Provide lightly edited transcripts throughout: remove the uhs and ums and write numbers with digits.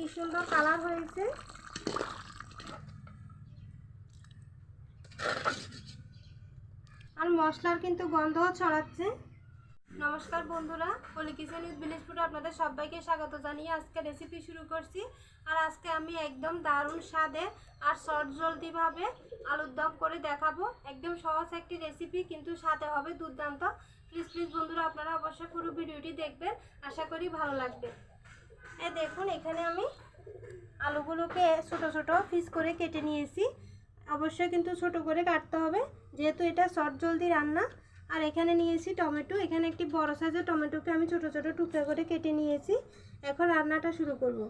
কি সুন্দর কালার হয়েছে। আর মশলার কিন্তু গন্ধও ছড়াচ্ছে। নমস্কার বন্ধুরা, পলি কিচেন উইথ ভিলেজ ফুডে আপনাদের সবাইকে স্বাগত জানিয়ে আজকে রেসিপি শুরু করছি। আর আজকে আমি একদম দারুণ স্বাদে আর জলদিভাবে আলুর দম করে দেখাবো। একদম সহজ একটি রেসিপি, কিন্তু সাথে হবে দুর্দান্ত। প্লিজ বন্ধুরা, আপনারা অবশ্যই পুরো ভিডিওটি দেখবেন, আশা করি ভালো লাগবে। এই দেখুন, এখানে আমি আলুগুলোকে ছোট ছোট পিস করে কেটে নিয়েছি। অবশ্যই কিন্তু ছোট করে কাটতে হবে, যেহেতু এটা জলদি রান্না। আর এখানে নিয়েছি টমেটো। এখানে একটি বড় সাইজের টমেটোকে আমি ছোট ছোট টুকরা করে কেটে নিয়েছি। এখন রান্নাটা শুরু করব।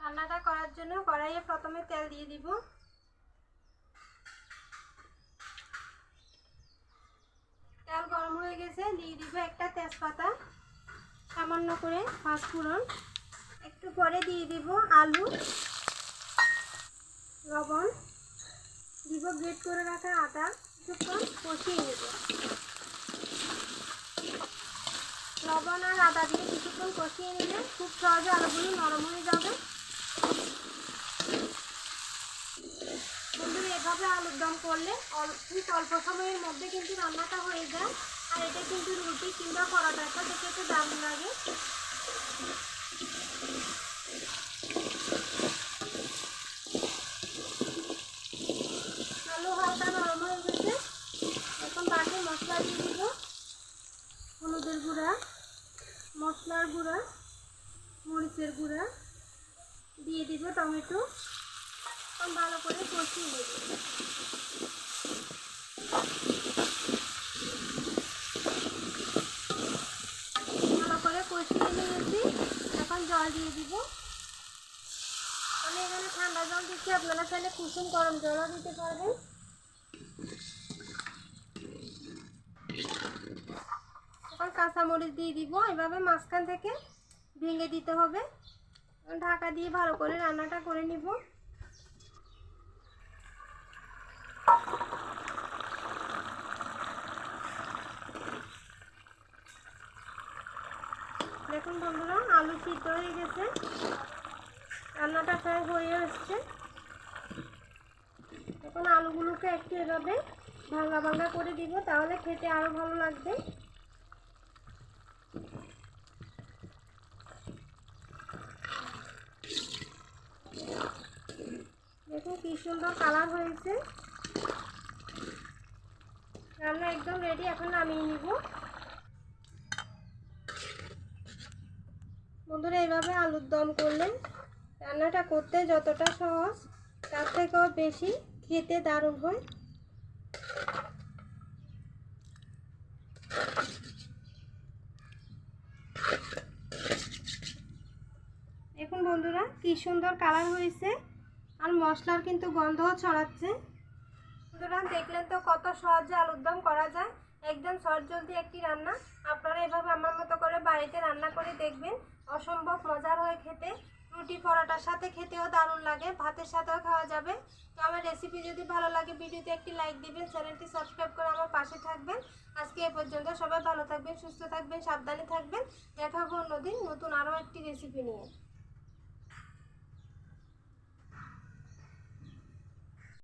রান্নাটা করার জন্য কড়াইয়ে প্রথমে তেল দিয়ে দিব। তেল গরম হয়ে গেছে, দিয়ে দিব একটা তেজপাতা, সামান্য করে পাঁচফোড়ন, একটু পরে দিয়ে দিব আলু, লবণ দিব, গ্রেট করে রাখা আদা, কিছুক্ষণ কষিয়ে নেব। লবণ আর আদা দিয়ে কিছুক্ষণ কষিয়ে নিলে খুব সহজে আলুগুলো নরম হয়ে যাবে। বন্ধুরা, এভাবে আলুর দম করলে খুব অল্প সময়ের মধ্যে কিন্তু রান্নাটা হয়ে যায়। আর এটা কিন্তু রুটি কিংবা পরোটা দেখতে দারুণ লাগে। আলু হালকা নরম হয়ে গেছে। এখন বাকি মশলা দিয়ে দিব। হলুদের গুঁড়া, মশলার গুঁড়া, মরিচের গুঁড়া দিয়ে দিব, টমেটো ভালো করে কষিয়ে নেব। ভালো করে কষিয়ে নিয়েছি, এখন জল দিয়ে দিব। আমি এখানে ঠান্ডা জল দিচ্ছি, আপনারা চাইলে কুসুম গরম জলও দিতে পারবেন। এখন কাঁচামরিচ দিয়ে দিব, এভাবে মাঝখান থেকে ভেঙে দিতে হবে। ঢাকা দিয়ে ভালো করে রান্নাটা করে নিব। দেখুন বন্ধুরা, আলু সিদ্ধ হয়ে গেছে, রান্নাটা প্রায় হয়ে আসছে। এখন আলুগুলোকে একটু এভাবে ভাঙা ভাঙা করে দিব, তাহলে খেতে আরো ভালো লাগবে। দেখুন কি সুন্দর কালার হয়েছে। রান্না একদম রেডি, এখন নামিয়ে নিব। বন্ধুরা, এইভাবে আলুর দম করলে রান্নাটা করতে যতটা সহজ, তার থেকেও বেশি খেতে দারুণ হয়। দেখুন বন্ধুরা, কি সুন্দর কালার হয়েছে, আর মশলার কিন্তু গন্ধও ছড়াচ্ছে। বন্ধুরা, দেখলেন তো কত সহজে আলুর দম করা যায়। একদম জলদি একটি রান্না। আপনারা এভাবে আমার মতো করে বাড়িতে রান্না করে দেখবেন, অসম্ভব মজার হয় খেতে। রুটি পরোটার সাথে খেতেও দারুণ লাগে, ভাতের সাথেও খাওয়া যাবে। তো আমার রেসিপি যদি ভালো লাগে, ভিডিওতে একটি লাইক দিবেন, চ্যানেলটি সাবস্ক্রাইব করে আমার পাশে থাকবেন। আজকে এ পর্যন্ত। সবাই ভালো থাকবেন, সুস্থ থাকবেন, সাবধানে থাকবেন। দেখা হবে অন্যদিন নতুন আরও একটি রেসিপি নিয়ে।